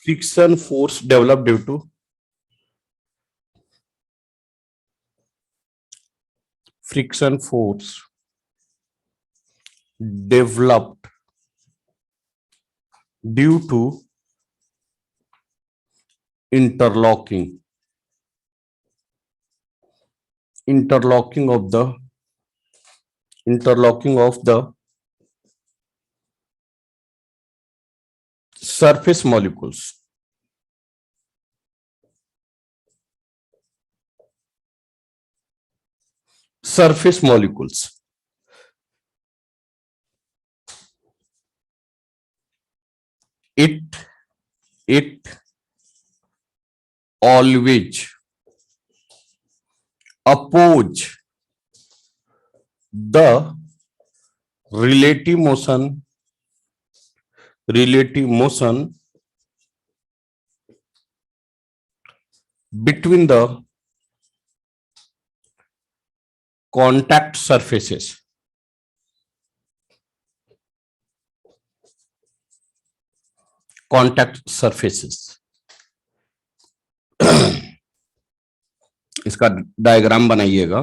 friction force developed due to friction force developed due to interlocking of the surface molecules. It always oppose the relative motion between the contact surfaces. इसका diagram बनाइएगा।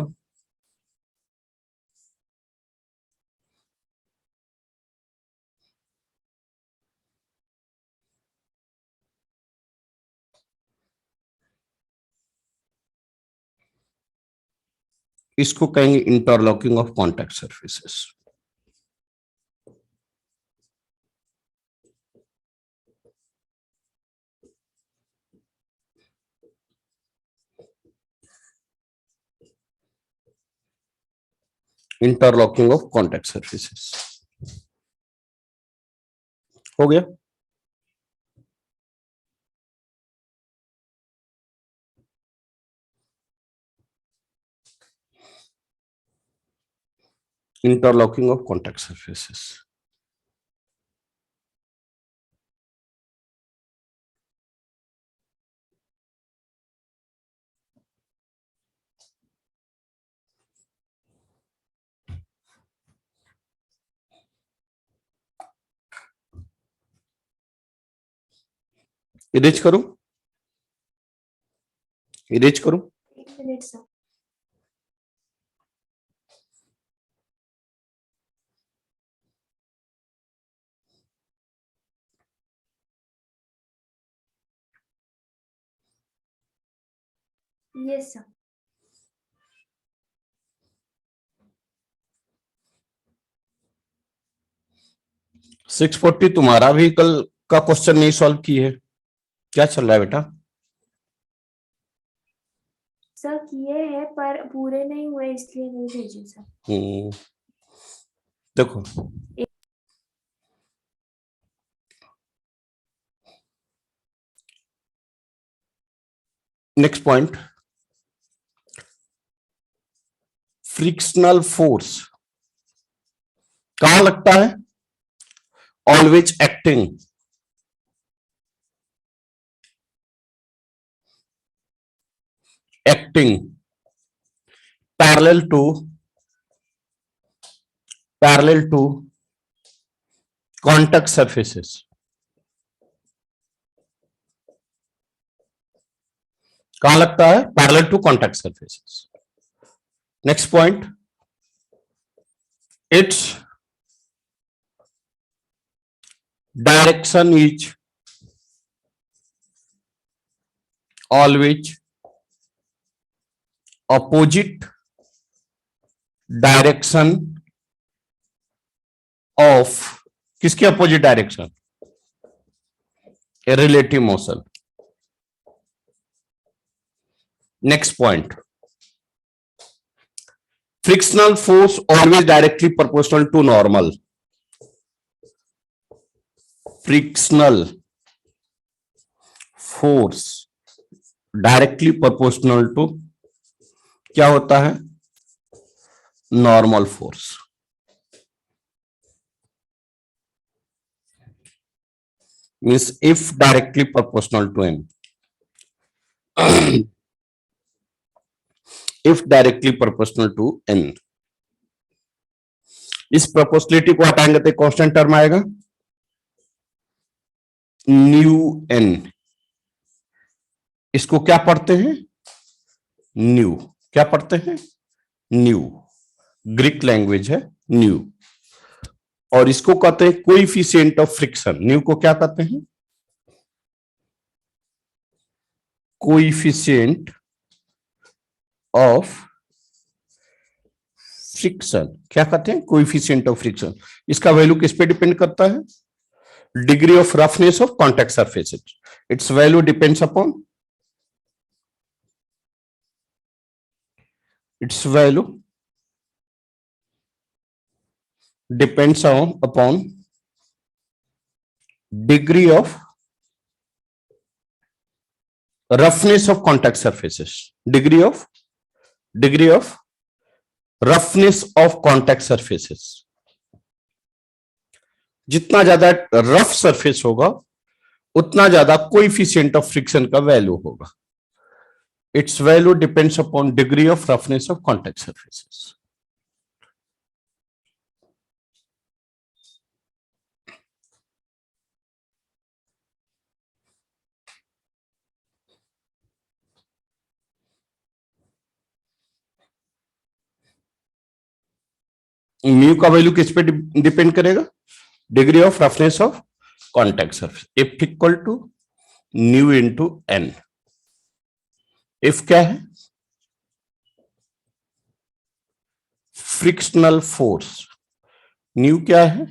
इसको कहेंगे interlocking of contact surfaces. Interlocking of contact surfaces हो गया। Interlocking of contact surfaces. Erase करूं? एक minute sir. Yes sir. Six 40 तुम्हारा भी कल का क्वेश्चन नहीं सॉल्व की है, क्या चल रहा है बेटा? सर किए हैं पर पूरे नहीं हुए इसलिए नहीं भेजे सर। देखो नेक्स्ट पॉइंट, फ्रिक्शनल फोर्स कहां लगता है? Always acting parallel to contact surfaces. कहां लगता है? Parallel to contact surfaces. Next point, it's direction is always opposite direction of, किसके opposite direction? Relative motion. Next point, frictional force always directly proportional to normal. Frictional force directly proportional to क्या होता है? Normal force. Means if directly proportional to M, if directly proportional to N. इस proportionality को हटाएंगे तो constant term आएगा, new N, इसको क्या पढ़ते हैं? न्यू। क्या पढ़ते हैं? न्यू। ग्रीक लैंग्वेज है न्यू। और इसको कहते हैं कोएफिशिएंट ऑफ फ्रिक्शन। न्यू को क्या कहते हैं? Coefficient of friction. क्या कहते हैं? Coefficient of friction. इसका वैल्यू किस पे डिपेंड करता है? Degree of roughness of contact surfaces. It's value depends upon, its value depends upon degree of roughness of contact surfaces. Degree of roughness of contact surfaces. जितना ज्यादा rough surface होगा उतना ज्यादा कोएफिशिएंट ऑफ फ्रिक्शन का value होगा. Its value depends upon degree of roughness of contact surfaces. Mu का value किस पे डिपेंड करेगा? Degree of roughness of contact surface. F equal to mu into N. F क्या है? Frictional force. न्यू क्या है?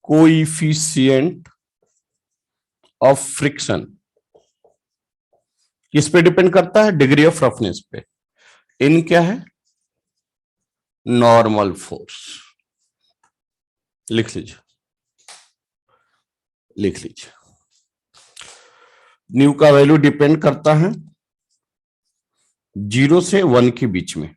Coefficient of friction. किस पे डिपेंड करता है? डिग्री ऑफ रफनेस पे. इन क्या है? Normal force. लिख लीजिए. न्यू का वैल्यू डिपेंड करता है 0 से 1 के बीच में.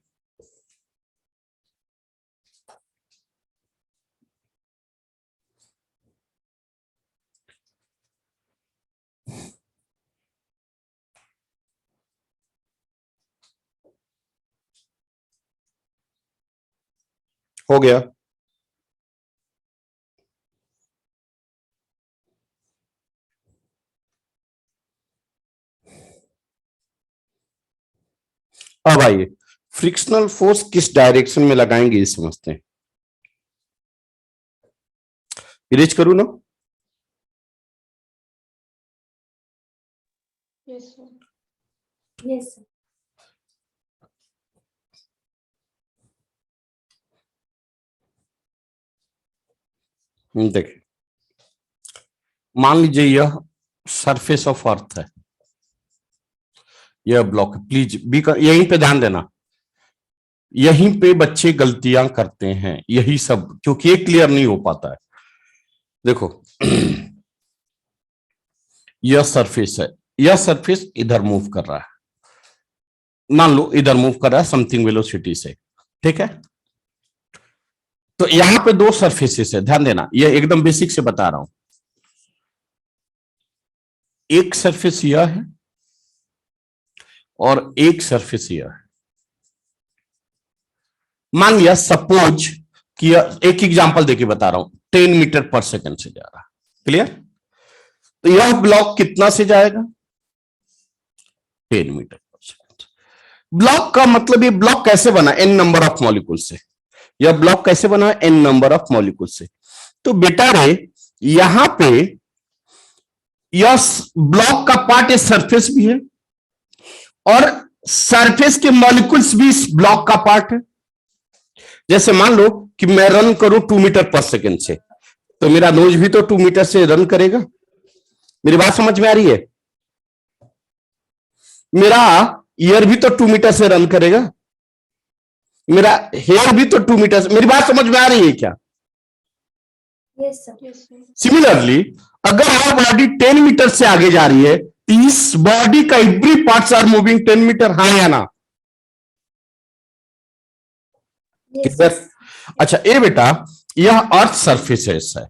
हो गया. अब आइए फ्रिक्शनल फोर्स किस डायरेक्शन में लगाएंगे ये समझते हैं. इरेज करूं ना? Yes sir. Yes sir. देखिए, मान लीजिए यह सरफेस ऑफ अर्थ है, यह ब्लॉक. प्लीज बी यहीं पे ध्यान देना. यहीं पे बच्चे गलतियां करते हैं, यही सब, क्योंकि ये क्लियर नहीं हो पाता है. देखो यह सरफेस है, यह सरफेस इधर मूव कर रहा है. मान लो इधर मूव कर रहा है समथिंग वेलोसिटी से. ठीक है, तो यहां पे दो सरफेसेस है. ध्यान देना, यह एकदम बेसिक से बता रहा हूं. एक सरफेस यह है और एक सरफेस यह है. मान लिया सपोज कि एक एग्जांपल देके बता रहा हूं, 10 मीटर पर सेकंड से जा रहा है. क्लियर? तो यह ब्लॉक कितना से जाएगा? 10 मीटर पर सेकंड. ब्लॉक का मतलब, ये ब्लॉक कैसे बना? n नंबर ऑफ मॉलिक्यूल से. यह ब्लॉक कैसे बना? n नंबर ऑफ मॉलिक्यूल से. तो बेटा रे, यहां पे यह ब्लॉक का पार्ट एक सरफेस भी है और सरफेस के मॉलिक्यूल्स भी इस ब्लॉक का पार्ट है. जैसे मान लो कि मैं रन करूं 2 मीटर पर सेकंड से, तो मेरा नोज भी तो 2 मीटर से रन करेगा. मेरी बात समझ में आ रही है? मेरा ईयर भी तो 2 मीटर से रन करेगा. मेरा हेयर भी तो 2 मीटर से. मेरी बात समझ में आ रही है क्या? Yes sir. सिमिलरली अगर यह बॉडी 10 मीटर से आगे जा रही है, तो इस बॉडी का every parts are moving 10 metre. हाँ या ना? अच्छा, ये बेटा यह अर्थ सरफेस है,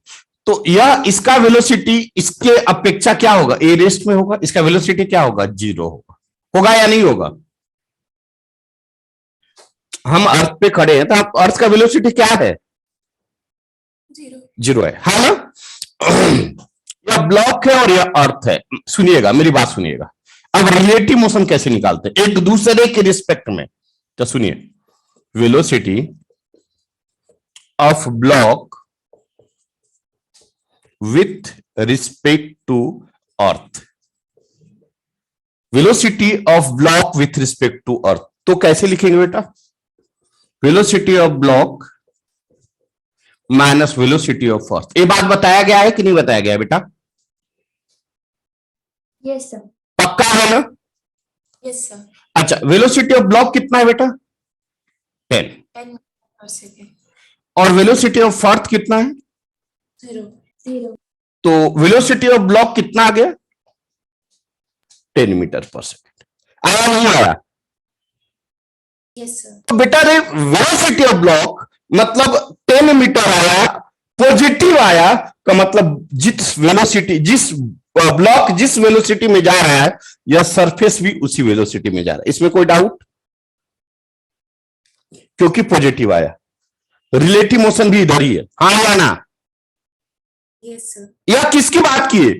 तो यह इसका वेलोसिटी इसके अपेक्षा क्या होगा? ए रेस्ट में होगा. इसका वेलोसिटी क्या होगा? 0 होगा. होगा या नहीं होगा? हम अर्थ पे खड़े हैं, तो अर्थ का वेलोसिटी क्या है? 0 है. हाँ ना? यह ब्लॉक है और यह अर्थ है। सुनिएगा, मेरी बात सुनिएगा। अब रिलेटिव मोशन कैसे निकालते हैं एक दूसरे के रिस्पेक्ट में, तो सुनिए, velocity of block with respect to earth, velocity of block with respect to earth. तो कैसे लिखेंगे बेटा? Velocity of block minus velocity of earth. ये बात बताया गया है कि नहीं बताया गया है बेटा? Yes sir. पक्का है ना? Yes sir. अच्छा, वेलोसिटी ऑफ ब्लॉक कितना है बेटा? 10। 10 और वेलोसिटी ऑफ अर्थ कितना है? 0। तो वेलोसिटी ऑफ ब्लॉक कितना आ गया? 10 मीटर पर सेकेंड। आया नहीं आया? Yes sir. तो बेटा रे, वेलोसिटी ऑफ ब्लॉक मतलब 10 मीटर आया, पॉजिटिव आया का मतलब जिस ब्लॉक जिस वेलोसिटी में जा रहा है, यह सरफेस भी उसी वेलोसिटी में जा रहा है। इसमें कोई डाउट? क्योंकि पॉजिटिव आया, रिलेटिव मोशन भी इधर ही है। हाँ या ना? Yes sir. यह किसकी बात की है?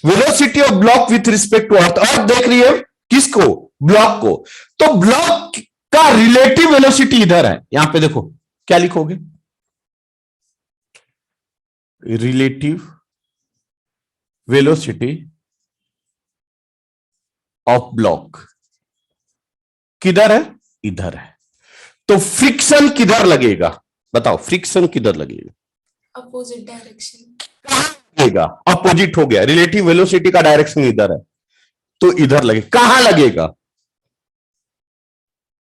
Velocity of block with respect to earth. Earth देख रही है किसको? ब्लॉक को। तो ब्लॉक का रिलेटिव वेलोसिटी इधर है। यहां पे देखो क्या लिखोगे? रिलेटिव वेलोसिटी ऑफ ब्लॉक किधर है? इधर है। तो फ्रिक्शन किधर लगेगा? बताओ, फ्रिक्शन किधर लगेगा? Opposite direction. कहां लगेगा? अपोजिट हो गया, रिलेटिव वेलोसिटी का डायरेक्शन इधर है तो इधर लगेगा। कहां लगेगा?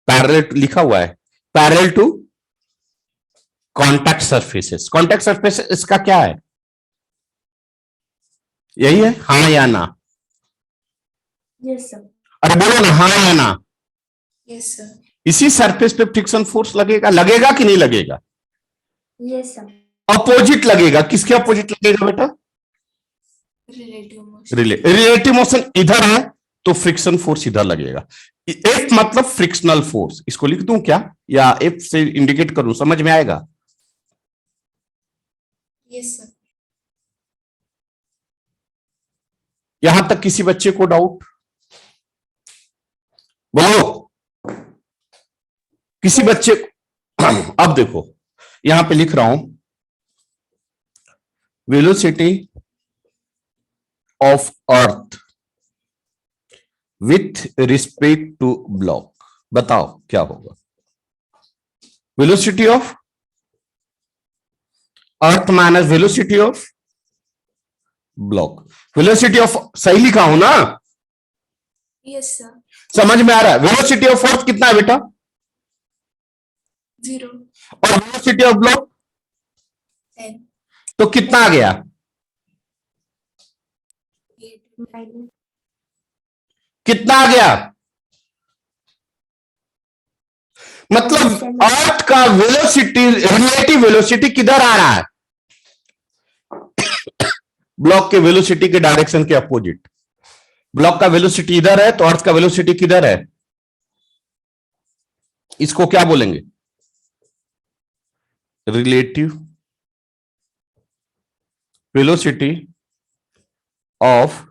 पैरेलल लिखा हुआ है, parallel to contact surfaces. Contact surface इसका क्या है? यही है, हाँ या ना? Yes sir. अरे बोलो ना, हाँ या ना? Yes sir. इसी सरफेस पे फ्रिक्शन फोर्स लगेगा। लगेगा कि नहीं लगेगा? Yes sir. अपोजिट लगेगा। किसके अपोजिट लगेगा बेटा? Relative motion. रिलेटिव मोशन इधर है तो फ्रिक्शन फोर्स इधर लगेगा। एफ मतलब फ्रिक्शनल फोर्स। इसको लिख दूं क्या, या एफ से इंडिकेट करूं? समझ में आएगा? Yes sir. यहां तक किसी बच्चे को डाउट? बोलो किसी बच्चे को। अब देखो, यहां पे लिख रहा हूं velocity of earth with respect to block. बताओ क्या होगा? Velocity of earth minus velocity of block. Velocity of सही लिखा हूं ना? Yes sir. समझ में आ रहा है? वेलोसिटी ऑफ अर्थ कितना है बेटा? 0। और वेलोसिटी ऑफ ब्लॉक 10। तो कितना आ गया? 8। कितना आ गया? मतलब अर्थ का वेलोसिटी, रिलेटिव वेलोसिटी किधर आ रहा है? ब्लॉक के वेलोसिटी के डायरेक्शन के अपोजिट। ब्लॉक का वेलोसिटी इधर है तो अर्थ का वेलोसिटी किधर है? इसको क्या बोलेंगे? रिलेटिव वेलोसिटी ऑफ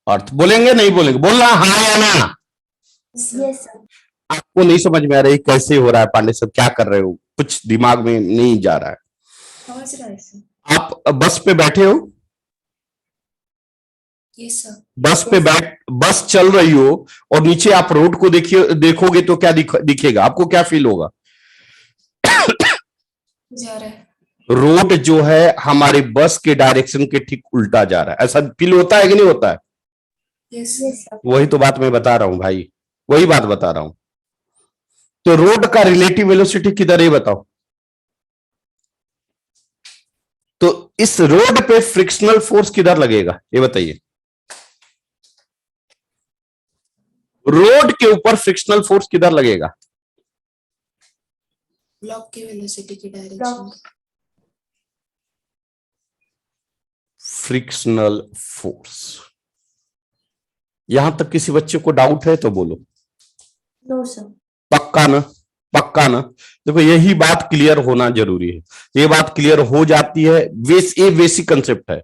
अर्थ। बोलेंगे नहीं बोलेंगे? बोलना हाँ या ना? Yes sir. आपको नहीं समझ में आ रहा है कैसे हो रहा है? पांडे साहब क्या कर रहे हो? कुछ दिमाग में नहीं जा रहा है। समझ रहा है सर। आप बस पे बैठे हो, यस सर। बस पे बैठ, बस चल रही हो और नीचे आप रोड को देखोगे तो क्या दिखेगा आपको? क्या फील होगा? जा रहा है। रोड जो है हमारे बस के डायरेक्शन के ठीक उल्टा जा रहा है। ऐसा फील होता है कि नहीं होता है? Yes sir. वही तो बात मैं बता रहा हूं भाई, वही बात बता रहा हूं। तो रोड का रिलेटिव वेलोसिटी किधर है बताओ? तो इस रोड पे फ्रिक्शनल फोर्स किधर लगेगा ये बताइए? रोड के ऊपर फ्रिक्शनल फोर्स किधर लगेगा? ब्लॉक की वेलोसिटी की डायरेक्शन। Frictional force. यहां तक किसी बच्चे को डाउट है तो बोलो। No sir. पक्का ना? पक्का ना? देखो यही बात क्लियर होना जरूरी है। ये बात क्लियर हो जाती है, ये बेसिक कंसेप्ट है।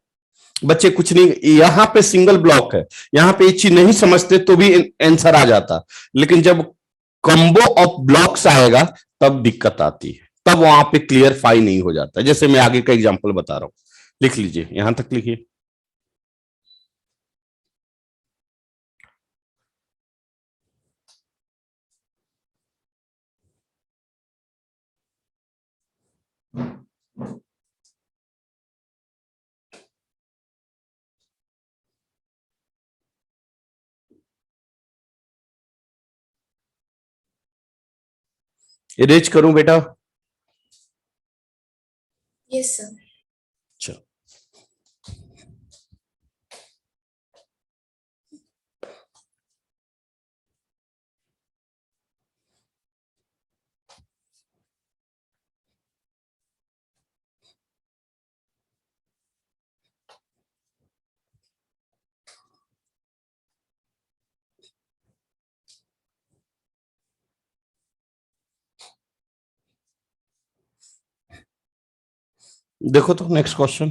बच्चे कुछ नहीं, यहाँ पे सिंगल ब्लॉक है, यहाँ पे ये चीज नहीं समझते तो भी आंसर आ जाता, लेकिन जब कॉम्बो ऑफ ब्लॉक्स आएगा तब दिक्कत आती है, तब वहां पे क्लियरफाई नहीं हो जाता। जैसे मैं आगे का एग्जांपल बता रहा हूं, लिख लीजिए, यहां तक लिखिए। इरेज करूं बेटा? Yes sir. चलो, देखो तो नेक्स्ट क्वेश्चन।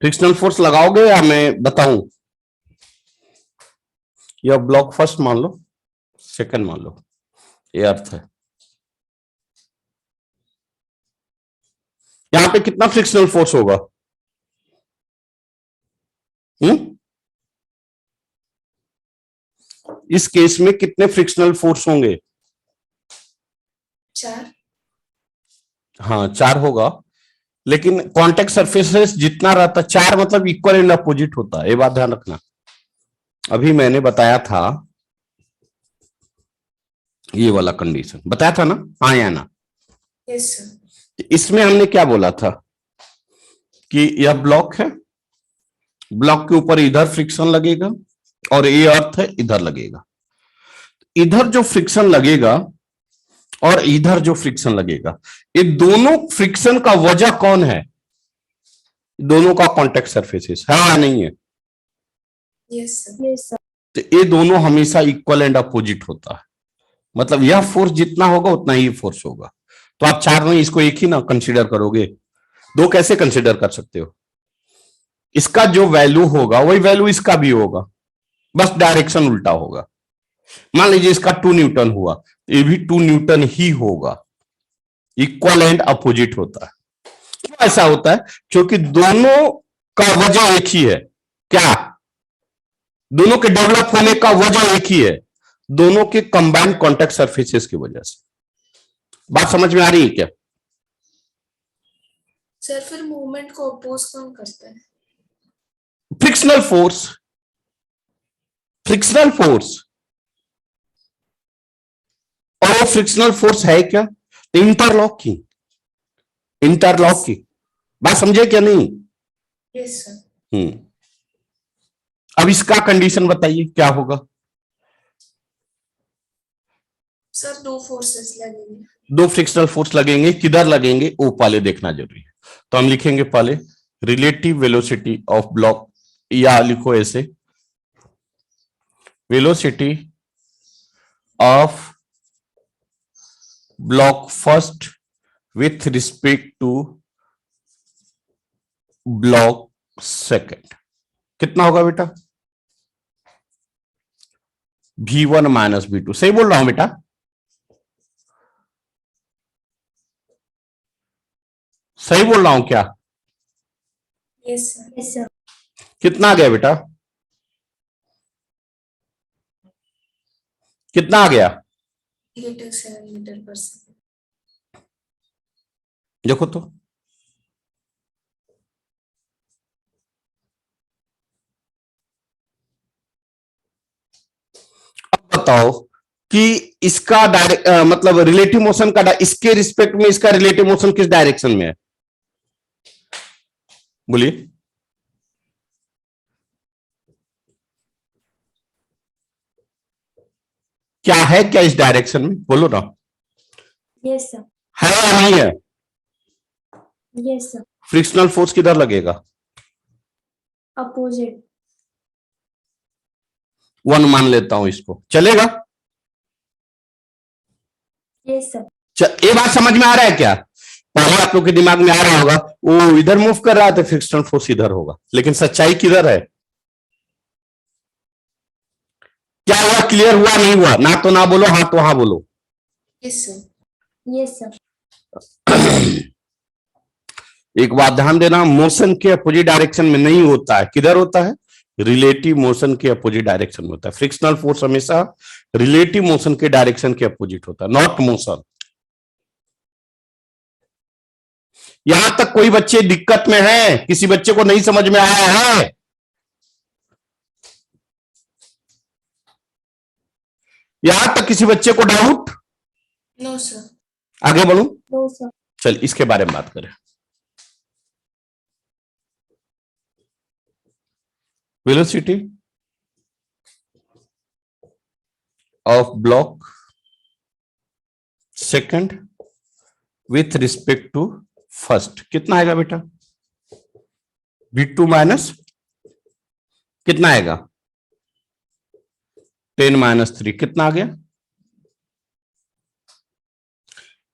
फ्रिक्शनल फोर्स लगाओगे या मैं बताऊं? या ब्लॉक फर्स्ट मान लो, सेकंड मान लो, ये अर्थ है। यहां पे कितना फ्रिक्शनल फोर्स होगा? इस केस में कितने फ्रिक्शनल फोर्स होंगे? 4। हाँ 4 होगा, लेकिन कॉन्टेक्ट सरफेसेस जितना रहता, 4 मतलब इक्वल एंड अपोजिट होता है, ये बात ध्यान रखना। अभी मैंने बताया था ये वाला कंडीशन, बताया था ना, हाँ या ना? Yes sir. इसमें हमने क्या बोला था कि यह ब्लॉक है, ब्लॉक के ऊपर इधर फ्रिक्शन लगेगा और ये अर्थ है इधर लगेगा। इधर जो फ्रिक्शन लगेगा और इधर जो फ्रिक्शन लगेगा, ये दोनों फ्रिक्शन का वजह कौन है? दोनों का कॉन्टेक्ट सरफेसेस है या नहीं है? Yes sir. तो ये दोनों हमेशा इक्वल एंड अपोजिट होता है, मतलब यह फोर्स जितना होगा उतना ही फोर्स होगा। तो आप 4 में इसको एक ही ना कंसीडर करोगे, 2 कैसे कंसीडर कर सकते हो? इसका जो वैल्यू होगा वही वैल्यू इसका भी होगा, बस डायरेक्शन उल्टा होगा। मान लीजिए इसका 2 न्यूटन हुआ, ये भी 2 न्यूटन ही होगा, इक्वल एंड अपोजिट होता है। क्यों ऐसा होता है? क्योंकि दोनों का वजह एक ही है। क्या? दोनों के डेवलप होने का वजह एक ही है, दोनों के कंबाइंड कॉन्टेक्ट सरफेसेस की वजह से। बात समझ में आ रही है क्या? सर फिर मूवमेंट को अपोज कौन करता है? Frictional force, frictional force. और वो फ्रिक्शनल फोर्स है क्या? Interlocking, interlocking. बात समझे क्या नहीं? Yes sir. अब इसका कंडीशन बताइए क्या होगा? सर 2 फोर्सेस लगेंगे। 2 फ्रिक्शनल फोर्स लगेंगे, किधर लगेंगे वो पहले देखना जरूरी है। तो हम लिखेंगे पहले रिलेटिव वेलोसिटी ऑफ ब्लॉक, या लिखो ऐसे, velocity of block first with respect to block second. कितना होगा बेटा? V1 minus V2। सही बोल रहा हूं बेटा? सही बोल रहा हूं क्या? Yes sir. कितना आ गया बेटा? कितना आ गया? 87 मीटर पर सेकंड। देखो तो, अब बताओ कि इसका डायरेक्ट मतलब रिलेटिव मोशन का इसके रिस्पेक्ट में इसका रिलेटिव मोशन किस डायरेक्शन में है? बोलिए। क्या है क्या इस डायरेक्शन में? बोलो ना। Yes sir. है या नहीं है? Yes sir. फ्रिक्शनल फोर्स किधर लगेगा? अपोजिट। 1 मान लेता हूं इसको, चलेगा? Yes sir. ये बात समझ में आ रहा है क्या? पहले आप लोग के दिमाग में आ रहा होगा वो इधर मूव कर रहा है तो फ्रिक्शनल फोर्स इधर होगा, लेकिन सच्चाई किधर है? क्या हुआ? क्लियर हुआ नहीं हुआ? ना तो ना बोलो, हाँ तो हाँ बोलो। Yes sir. Yes sir. एक बात ध्यान देना, मोशन के अपोजिट डायरेक्शन में नहीं होता है। किधर होता है? रिलेटिव मोशन के अपोजिट डायरेक्शन में होता है। फ्रिक्शनल फोर्स हमेशा रिलेटिव मोशन के डायरेक्शन के अपोजिट होता है, नॉट मोशन। यहां तक कोई बच्चे दिक्कत में है? किसी बच्चे को नहीं समझ में आया है? यहां तक किसी बच्चे को डाउट? No sir. आगे बढ़ूं? No sir. चल इसके बारे में बात करें। Velocity of block second with respect to first कितना आएगा बेटा? v2 माइनस कितना आएगा? 10 माइनस 3 कितना आ गया?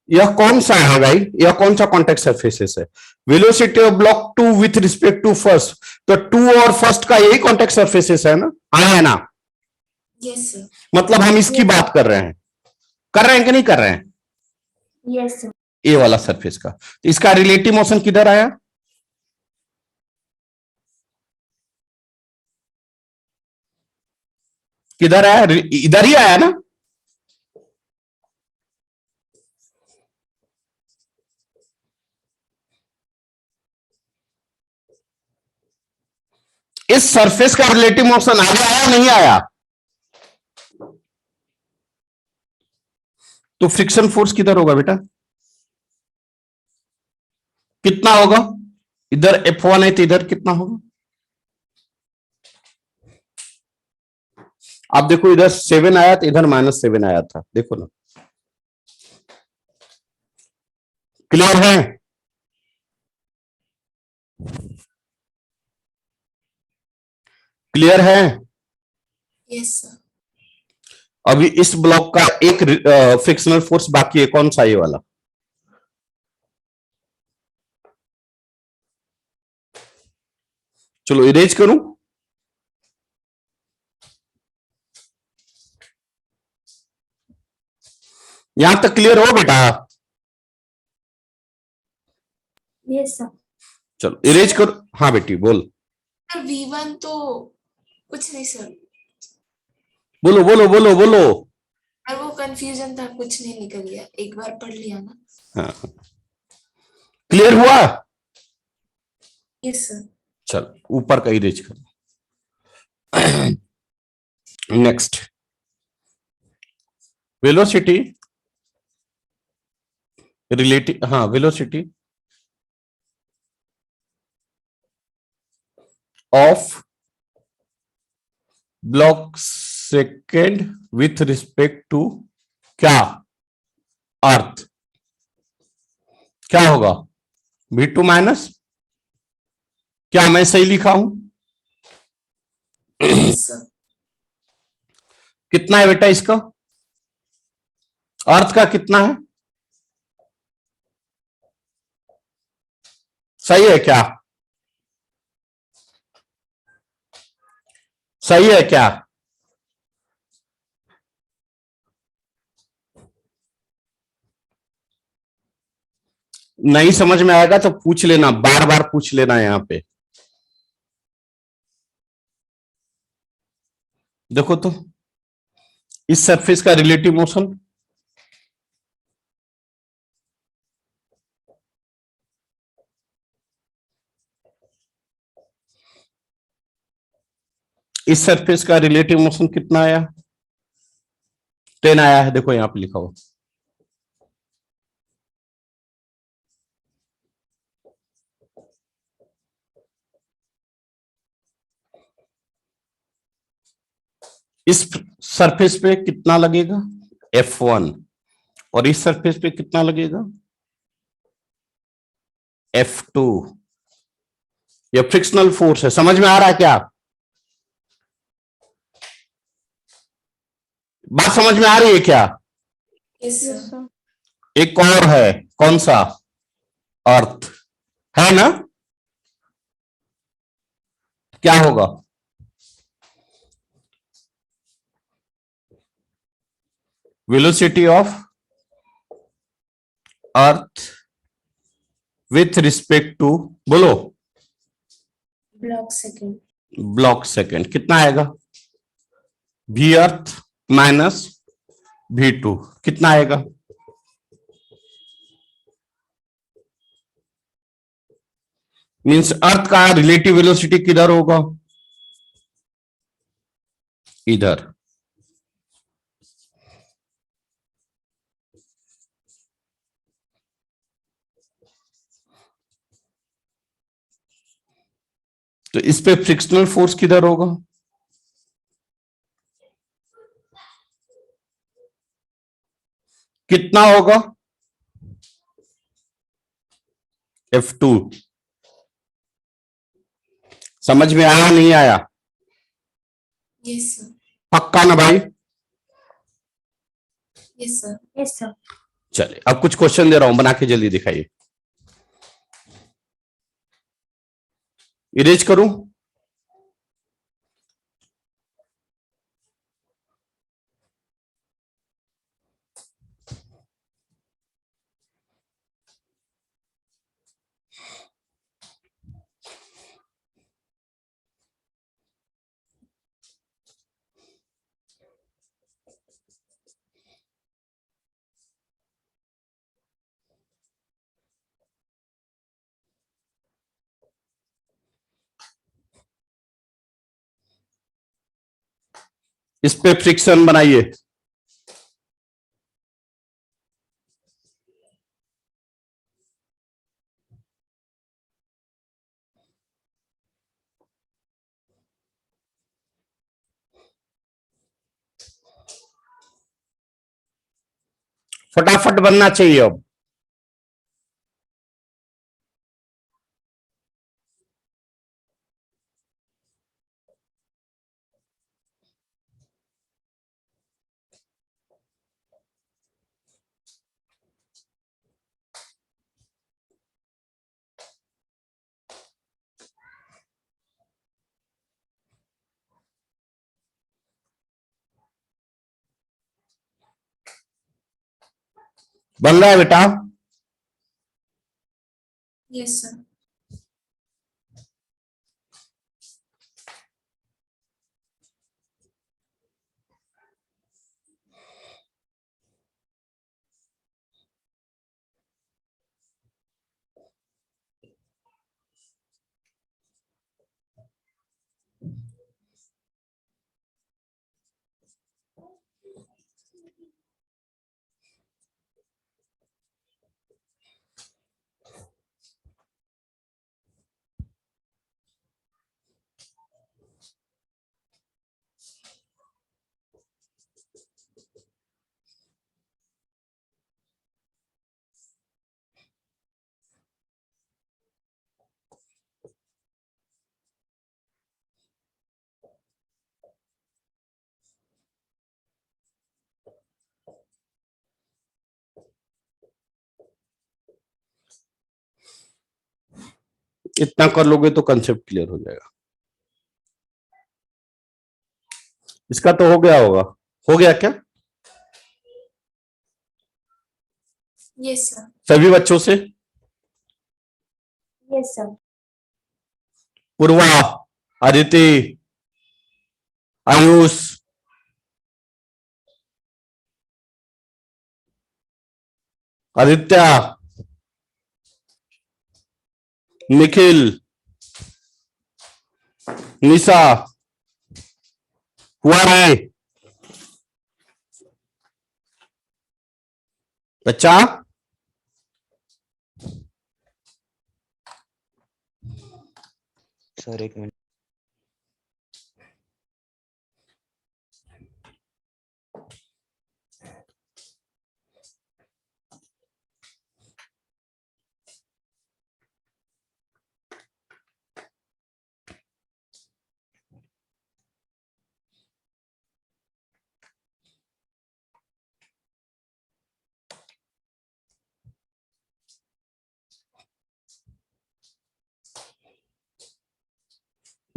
यह कौन सा है भाई? यह कौन सा कॉन्टेक्ट सरफेसेस है? Velocity of block 2 with respect to first, तो 2 और फर्स्ट का यही कॉन्टेक्ट सरफेसेस है ना? हाँ है ना? Yes sir. मतलब हम इसकी बात कर रहे हैं कि नहीं कर रहे हैं? Yes sir. ए वाला सरफेस का। तो इसका रिलेटिव मोशन किधर आया? किधर आया? इधर ही आया ना? इस सरफेस का रिलेटिव मोशन आगे आया नहीं आया? तो फ्रिक्शन फोर्स किधर होगा बेटा? कितना होगा? इधर F1 है तो इधर कितना होगा? आप देखो इधर 7 आया तो इधर -7 आया था, देखो ना। क्लियर है? क्लियर है? Yes sir. अभी इस ब्लॉक का एक फ्रिक्शनल फोर्स बाकी है, कौन सा? ये वाला। चलो इरेज करूं। यहां तक क्लियर हो बेटा? Yes sir. चलो इरेज करो। हाँ बेटी बोल। सर V1 तो कुछ नहीं सर। बोलो बोलो बोलो बोलो। और वो कंफ्यूजन था, कुछ नहीं निकल गया, एक बार पढ़ लिया ना। हाँ क्लियर हुआ? Yes sir. चल ऊपर का इरेज करो। नेक्स्ट, वेलोसिटी रिलेटिव, हाँ velocity of block second with respect to क्या? अर्थ। क्या होगा? v2 माइनस, क्या मैं सही लिखा हूं? Yes sir. कितना है बेटा इसका? अर्थ का कितना है? सही है क्या? सही है क्या? नहीं समझ में आएगा तो पूछ लेना, बार बार पूछ लेना। यहां पे देखो तो, इस सरफेस का रिलेटिव मोशन इस सरफेस का रिलेटिव मोशन कितना आया? 10 आया है, देखो यहां पे लिखा हो। इस सरफेस पे कितना लगेगा? F1। और इस सरफेस पे कितना लगेगा? F2। ये फ्रिक्शनल फोर्स है। समझ में आ रहा है क्या? बात समझ में आ रही है क्या? Yes yes sir. सर। एक और है, कौन सा? अर्थ, है ना? क्या होगा? Velocity of earth with respect to, बोलो, ब्लॉक सेकेंड। Block second. कितना आएगा? वी अर्थ माइनस V2 कितना आएगा? मींस अर्थ का रिलेटिव वेलोसिटी किधर होगा? इधर। तो इस पे फ्रिक्शनल फोर्स किधर होगा? कितना होगा? F2। समझ में आया नहीं आया? Yes sir. पक्का ना भाई? Yes sir. Yes sir. चलिए अब कुछ क्वेश्चन दे रहा हूं, बना के जल्दी दिखाइए। इरेज करूं? इस पे फ्रिक्शन बनाइए। फटाफट बनना चाहिए अब। बन रहा है बेटा? Yes sir. इतना कर लोगे तो कंसेप्ट क्लियर हो जाएगा। इसका तो हो गया होगा। हो गया क्या यस सर। सभी बच्चों से? Yes sir. पूर्वा, अदिति, आयुष, आदित्य, निखिल, निशा, हुआ है बच्चा? सर एक मिनट।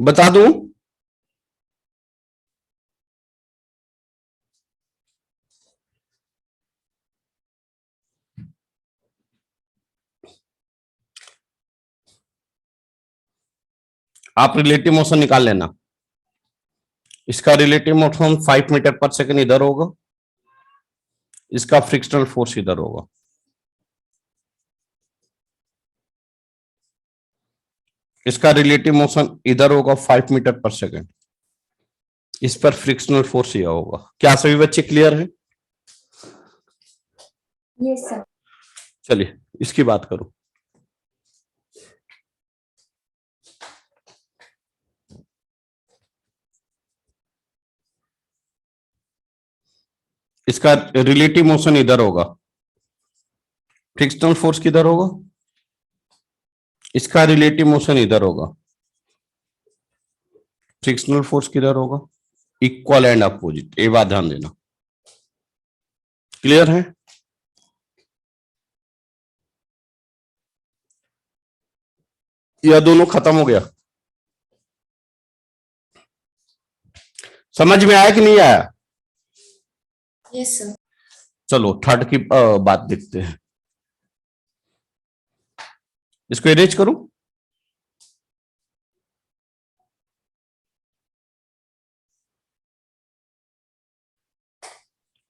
बता दूं? आप रिलेटिव मोशन निकाल लेना। इसका रिलेटिव मोशन 5 मीटर पर सेकेंड इधर होगा, इसका फ्रिक्शनल फोर्स इधर होगा। इसका रिलेटिव मोशन इधर होगा 5 मीटर पर सेकेंड, इस पर फ्रिक्शनल फोर्स यह होगा। क्या सभी बच्चे क्लियर हैं? Yes sir. चलिए इसकी बात करो। इसका रिलेटिव मोशन इधर होगा, फ्रिक्शनल फोर्स किधर होगा? इसका रिलेटिव मोशन इधर होगा, फ्रिक्शनल फोर्स किधर होगा? Equal and opposite. ये बात ध्यान देना। क्लियर है? यह दोनों खत्म हो गया। समझ में आया कि नहीं आया? Yes sir. चलो थर्ड की बात देखते हैं। इसको इरेज करूं?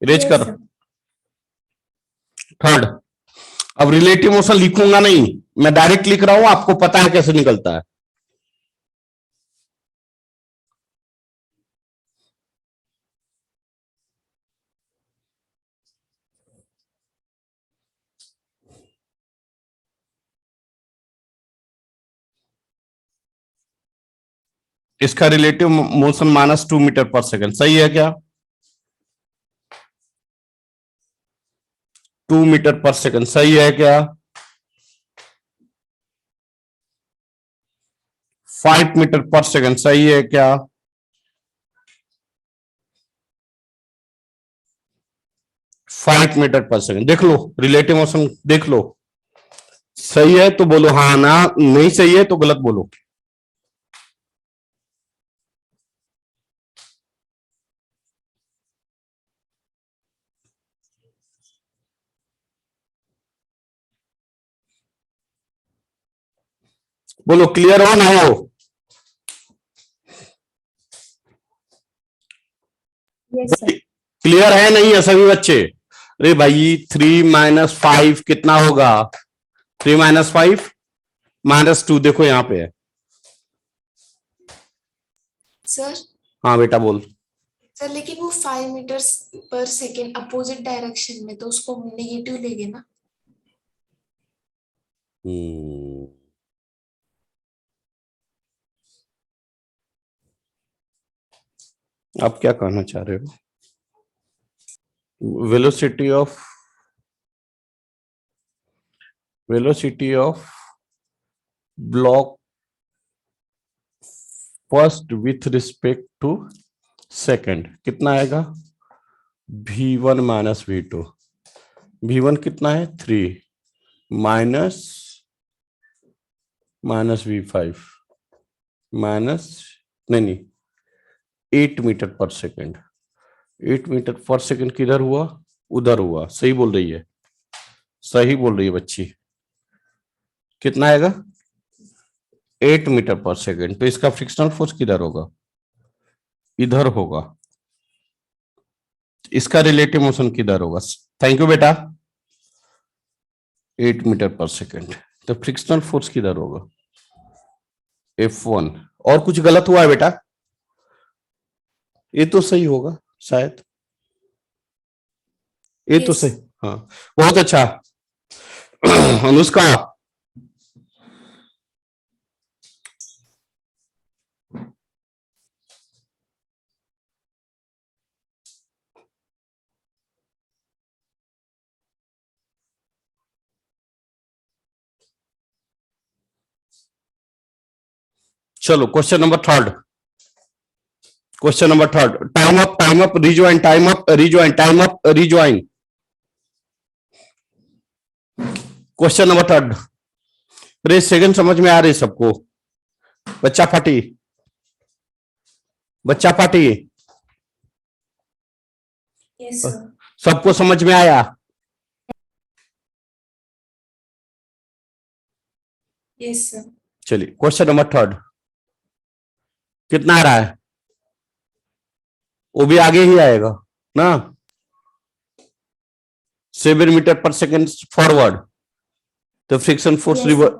इरेज कर। थर्ड, अब रिलेटिव मोशन लिखूंगा नहीं, मैं डायरेक्ट लिख रहा हूं, आपको पता है कैसे निकलता है। इसका रिलेटिव मोशन -2 मीटर पर सेकेंड, सही है क्या? 2 मीटर पर सेकेंड सही है क्या? 5 मीटर पर सेकेंड सही है क्या? 5 मीटर पर सेकेंड देख लो, रिलेटिव मोशन देख लो। सही है तो बोलो हाँ ना, नहीं सही है तो गलत बोलो। बोलो क्लियर हो ना हो? Yes sir. क्लियर है नहीं है सभी बच्चे? अरे भाई 3 - 5 कितना होगा? 3 - 5 -2 देखो यहाँ पे है। सर हाँ बेटा बोल। सर लेकिन वो 5 मीटर पर सेकेंड अपोजिट डायरेक्शन में, तो उसको नेगेटिव लेंगे ना। आप क्या कहना चाह रहे हो? Velocity of block first with respect to second कितना आएगा? v1 - v2। v1 कितना है? 3 माइनस v5 माइनस नहीं 8 मीटर पर सेकेंड। 8 मीटर पर सेकेंड किधर हुआ? उधर हुआ। सही बोल रही है, सही बोल रही है बच्ची। कितना आएगा? 8 मीटर पर सेकेंड। तो इसका फ्रिक्शनल फोर्स किधर होगा? इधर होगा। इसका रिलेटिव मोशन किधर होगा? थैंक यू बेटा। 8 मीटर पर सेकेंड। तो फ्रिक्शनल फोर्स किधर होगा? F1। और कुछ गलत हुआ है बेटा? ये तो सही होगा शायद, ये तो सही। हाँ बहुत अच्छा। अनुष्का चलो question number third. Question number third. Time up rejoin, time up rejoin, time up rejoin. Question number third. अरे सेकंड समझ में आ रही सबको? बच्चा फटी बच्चा पार्टी यस सर। सबको समझ में आया? Yes sir. चलिए क्वेश्चन नंबर 3 कितना आ रहा है? वो भी आगे ही आएगा ना, 7 मीटर पर सेकेंड फॉरवर्ड, तो फ्रिक्शन फोर्स Yes, sir.